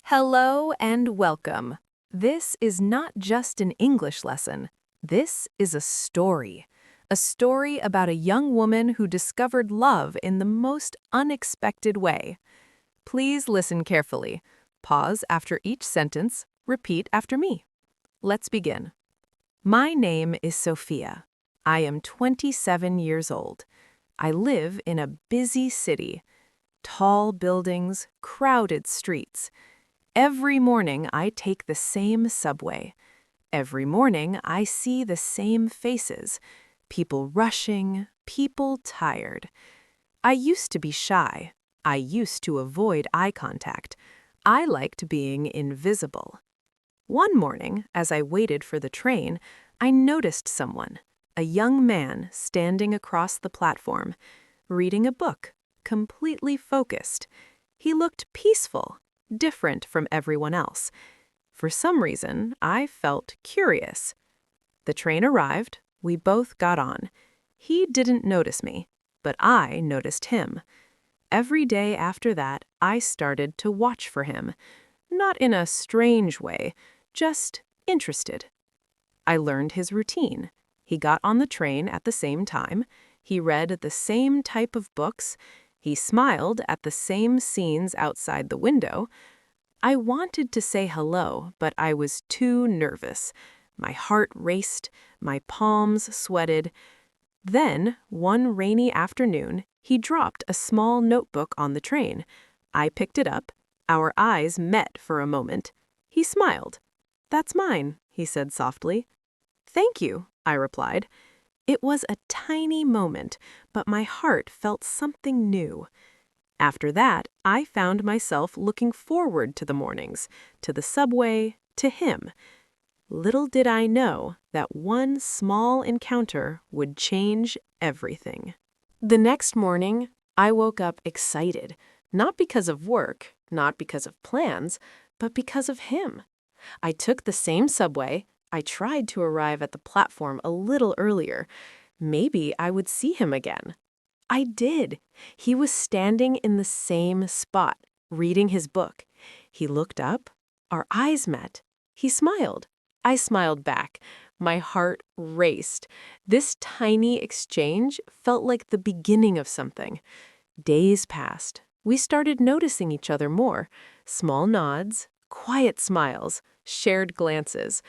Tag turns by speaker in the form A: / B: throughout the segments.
A: Hello and welcome. This is not just an English lesson. This is a story. A story about a young woman who discovered love in the most unexpected way. Please listen carefully. Pause after each sentence. Repeat after me. Let's begin. My name is Sofia. I am 27 years old. I live in a busy city. Tall buildings, crowded streets. Every morning I take the same subway. Every morning I see the same faces. People rushing, people tired. I used to be shy. I used to avoid eye contact. I liked being invisible. One morning, as I waited for the train, I noticed someone, a young man standing across the platform, reading a book, completely focused. He looked peaceful, different from everyone else. For some reason, I felt curious. The train arrived. We both got on. He didn't notice me, but I noticed him. Every day after that, I started to watch for him. Not in a strange way, just interested. I learned his routine. He got on the train at the same time. He read the same type of books. He smiled at the same scenes outside the window. I wanted to say hello, but I was too nervous. My heart raced, my palms sweated. Then, one rainy afternoon, he dropped a small notebook on the train. I picked it up. Our eyes met for a moment. He smiled. "That's mine," he said softly. "Thank you," I replied. It was a tiny moment, but my heart felt something new. After that, I found myself looking forward to the mornings, to the subway, to him. Little did I know that one small encounter would change everything. The next morning, I woke up excited, not because of work, not because of plans, but because of him. I took the same subway. I tried to arrive at the platform a little earlier. Maybe I would see him again. I did. He was standing in the same spot, reading his book. He looked up. Our eyes met. He smiled. I smiled back. My heart raced. This tiny exchange felt like the beginning of something. Days passed. We started noticing each other more. Small nods, quiet smiles, shared glances.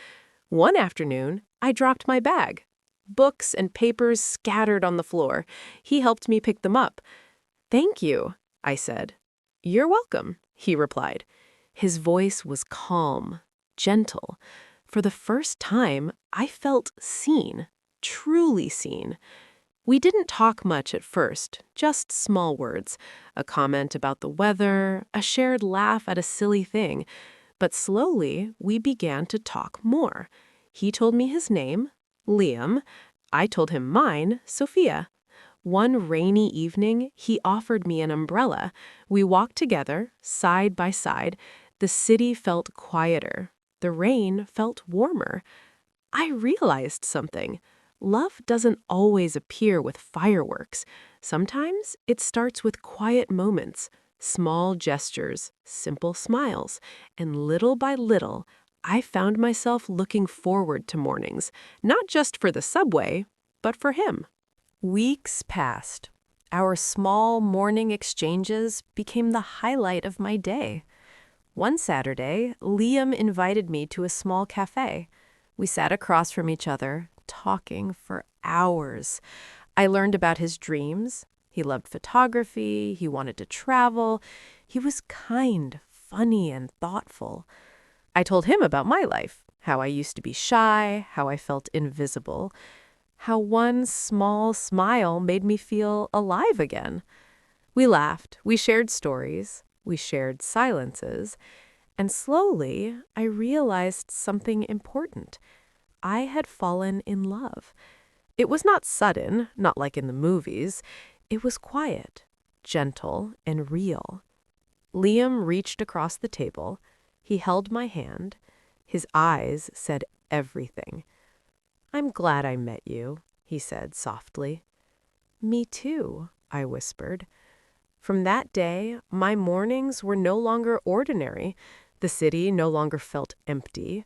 A: One afternoon, I dropped my bag. Books and papers scattered on the floor. He helped me pick them up. "Thank you," I said. "You're welcome," he replied. His voice was calm, gentle. For the first time, I felt seen, truly seen. We didn't talk much at first, just small words, a comment about the weather, a shared laugh at a silly thing. But slowly, we began to talk more. He told me his name, Liam. I told him mine, Sofia. One rainy evening, he offered me an umbrella. We walked together, side by side. The city felt quieter. The rain felt warmer. I realized something. Love doesn't always appear with fireworks. Sometimes it starts with quiet moments, small gestures, simple smiles, and little by little, I found myself looking forward to mornings, not just for the subway, but for him. Weeks passed. Our small morning exchanges became the highlight of my day. One Saturday, Liam invited me to a small cafe. We sat across from each other, talking for hours. I learned about his dreams. He loved photography. He wanted to travel. He was kind, funny, and thoughtful. I told him about my life, how I used to be shy, how I felt invisible, how one small smile made me feel alive again. We laughed, we shared stories, we shared silences, and slowly I realized something important. I had fallen in love. It was not sudden, not like in the movies. It was quiet, gentle, and real. Liam reached across the table. He held my hand. His eyes said everything. "I'm glad I met you," he said softly. "Me too," I whispered. From that day, my mornings were no longer ordinary. The city no longer felt empty.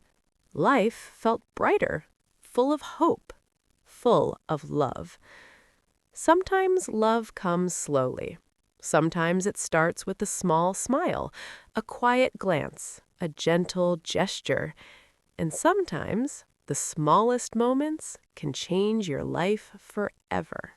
A: Life felt brighter, full of hope, full of love. Sometimes love comes slowly. Sometimes it starts with a small smile, a quiet glance, a gentle gesture. And sometimes the smallest moments can change your life forever.